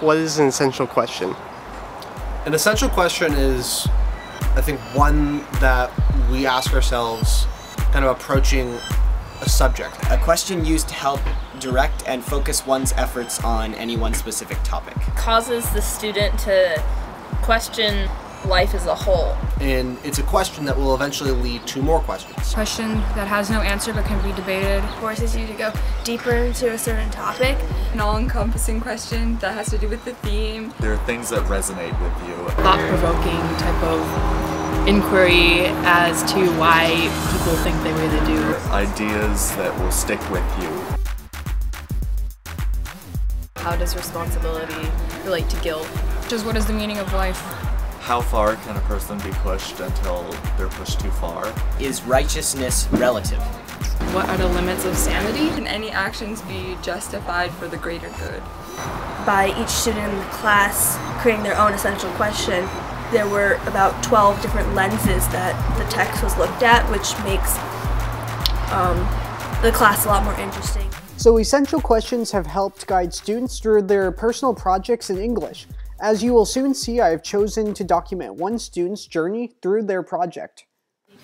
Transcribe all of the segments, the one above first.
what is an essential question? An essential question is, I think, one that we ask ourselves kind of approaching a subject. A question used to help direct and focus one's efforts on any one specific topic. Causes the student to question life as a whole. And it's a question that will eventually lead to more questions. Question that has no answer but can be debated. Forces you to go deeper into a certain topic. An all-encompassing question that has to do with the theme. There are things that resonate with you. Thought-provoking type of inquiry as to why people think the way they do. Ideas that will stick with you. How does responsibility relate to guilt? Just what is the meaning of life? How far can a person be pushed until they're pushed too far? Is righteousness relative? What are the limits of sanity? Can any actions be justified for the greater good? By each student in the class creating their own essential question, there were about 12 different lenses that the text was looked at, which makes the class a lot more interesting. So essential questions have helped guide students through their personal projects in English. As you will soon see, I have chosen to document one student's journey through their project.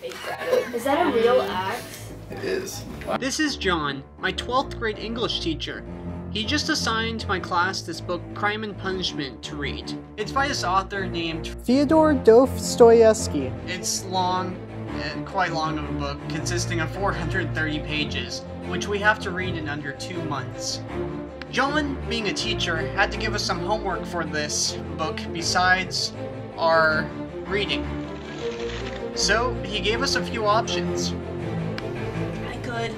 Is that a real axe? It is. This is John, my 12th grade English teacher. He just assigned my class this book, Crime and Punishment, to read. It's by this author named Fyodor Dostoevsky. It's long, quite long of a book, consisting of 430 pages, which we have to read in under 2 months. John, being a teacher, had to give us some homework for this book besides our reading. So he gave us a few options. I could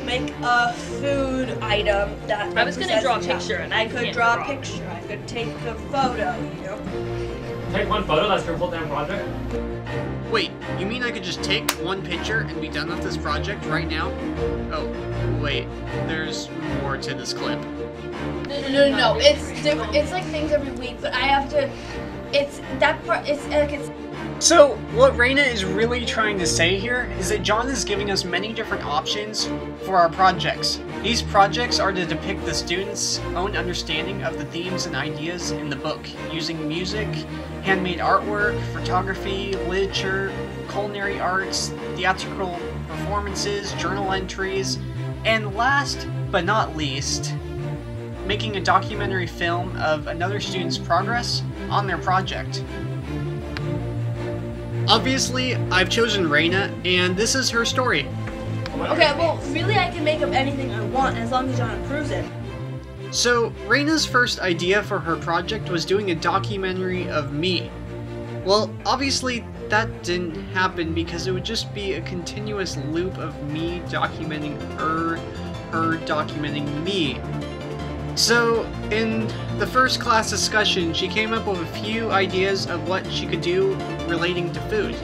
make a food item that I was going to draw a picture and I could draw a picture. I could take a photo, you know. Take one photo, that's your full-time project? Wait, you mean I could just take one picture and be done with this project right now? Oh, wait, there's more to this clip. No. It's like things every week, but I have to. It's that part. It's like it's. So, what Raina is really trying to say here is that John is giving us many different options for our projects. These projects are to depict the students' own understanding of the themes and ideas in the book, using music, handmade artwork, photography, literature, culinary arts, theatrical performances, journal entries, and last but not least, making a documentary film of another student's progress on their project. Obviously, I've chosen Raina, and this is her story. Okay, well, really I can make up anything I want as long as John approves it. So, Raina's first idea for her project was doing a documentary of me. Well, obviously that didn't happen because it would just be a continuous loop of me documenting her documenting me. So, in the first class discussion, she came up with a few ideas of what she could do relating to food.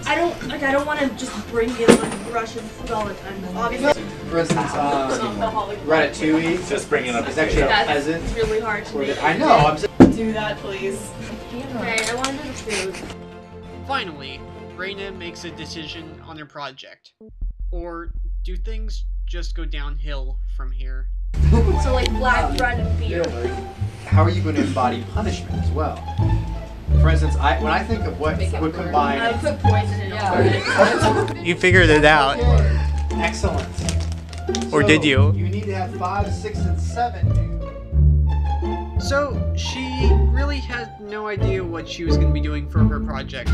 I don't want to just bring in like Russian food all the time. Obviously. For instance, Ratatouille. Just bringing up It's actually a peasant. It's really hard to make. I know. I'm just Do that, please. Okay, I want to do the food. Finally, Raina makes a decision on her project. Or do things just go downhill from here? So like black bread and beer. How are you going to embody punishment as well? For instance, when I think of what would combine. I put poison in it. You figured it out. Excellent. Or did you? You need to have 5, 6, and 7. So, she really had no idea what she was going to be doing for her project.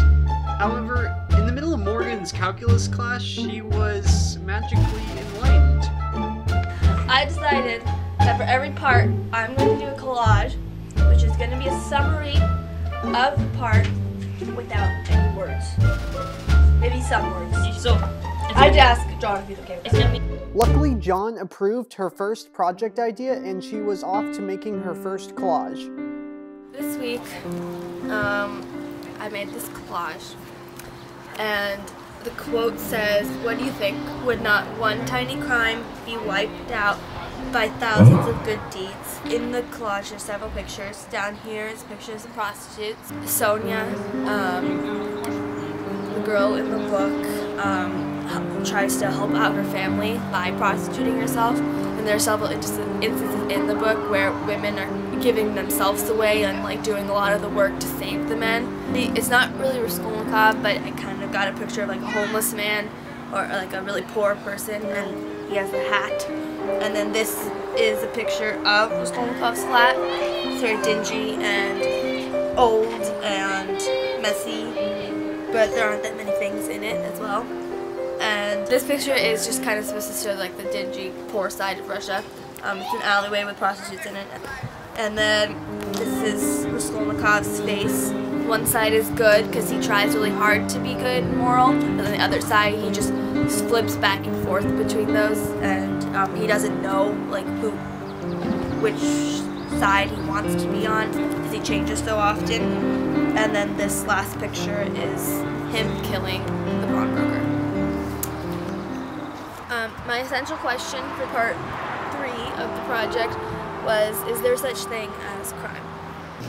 However, in the middle of Morgan's calculus class, she was magically enlightened. I decided that for every part, I'm going to do a collage, which is going to be a summary of the part without any words. Maybe some words. So, I'd ask John if he's okay with that. Luckily, John approved her first project idea and she was off to making her first collage. This week, I made this collage, and the quote says, "What do you think? Would not one tiny crime be wiped out by thousands of good deeds?" In the collage, there's several pictures. Down here is pictures of prostitutes. Sonia, the girl in the book, tries to help out her family by prostituting herself. And there are several instances in the book where women are giving themselves away and like doing a lot of the work to save the men. It's not really Raskolnikov, but I kind of got a picture of like a homeless man or like a really poor person, and he has a hat. And then this is a picture of Raskolnikov's flat. It's very dingy and old and messy, but there aren't that many things in it as well. And this picture is just kind of supposed to show like the dingy, poor side of Russia. It's an alleyway with prostitutes in it. And then this is Raskolnikov's face. One side is good because he tries really hard to be good and moral, and then the other side he just flips back and forth between those, and he doesn't know like which side he wants to be on because he changes so often. And then this last picture is him killing the pawnbroker. My essential question for part 3 of the project was, is there such thing as crime?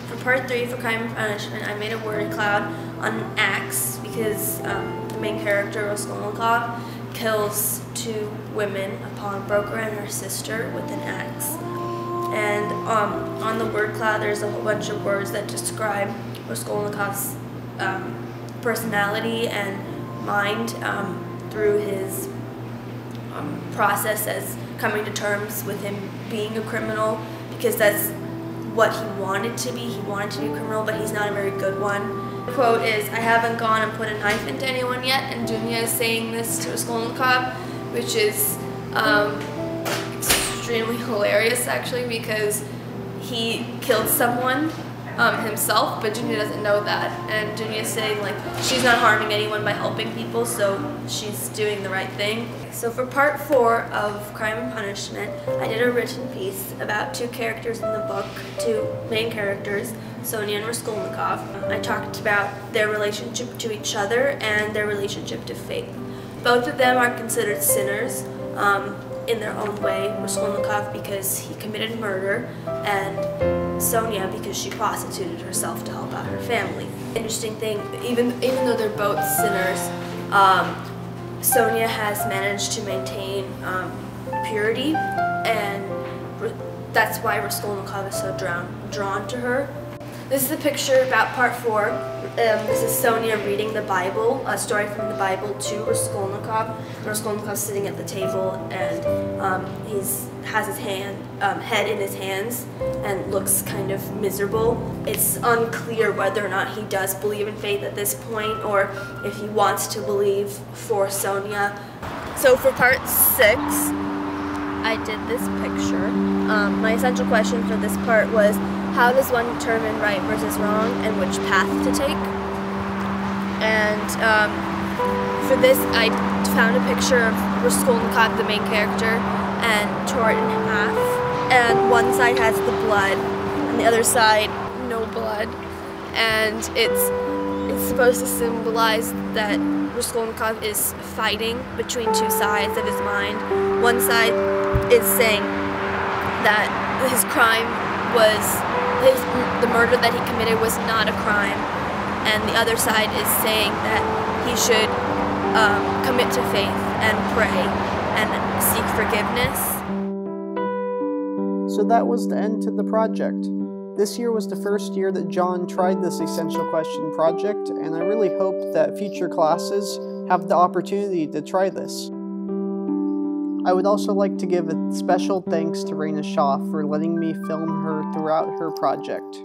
For part 3, for Crime and Punishment, I made a word cloud on an axe because the main character, Raskolnikov, kills 2 women, a pawnbroker and her sister, with an axe. And on the word cloud, there's a whole bunch of words that describe Raskolnikov's personality and mind through his process as coming to terms with him being a criminal, because that's what he wanted to be. He wanted to be a criminal, but he's not a very good one. The quote is, "I haven't gone and put a knife into anyone yet," and Dunya is saying this to Raskolnikov, which is extremely hilarious actually, because he killed someone himself, but Dunya doesn't know that, and Dunya is saying like she's not harming anyone by helping people, so she's doing the right thing. So for part 4 of Crime and Punishment, I did a written piece about 2 characters in the book, 2 main characters, Sonia and Raskolnikov. I talked about their relationship to each other and their relationship to faith. Both of them are considered sinners in their own way. Raskolnikov because he committed murder, and Sonia because she prostituted herself to help out her family. Interesting thing, even though they're both sinners, Sonia has managed to maintain purity, and that's why Raskolnikov is so drawn to her. This is a picture about part 4. This is Sonia reading the Bible, a story from the Bible to Raskolnikov. Raskolnikov's sitting at the table, and he has his head in his hands and looks kind of miserable. It's unclear whether or not he does believe in faith at this point, or if he wants to believe for Sonia. So for part 6, I did this picture. My essential question for this part was, how does one determine right versus wrong and which path to take? And for this, I found a picture of Raskolnikov, the main character, and tore it in half. And one side has the blood, and the other side, no blood. And it's supposed to symbolize that Raskolnikov is fighting between 2 sides of his mind. One side is saying that his crime was, the murder that he committed was not a crime, and the other side is saying that he should commit to faith and pray and seek forgiveness. So that was the end to the project. This year was the first year that John tried this essential question project, and I really hope that future classes have the opportunity to try this. I would also like to give a special thanks to Raina Shaw for letting me film her throughout her project.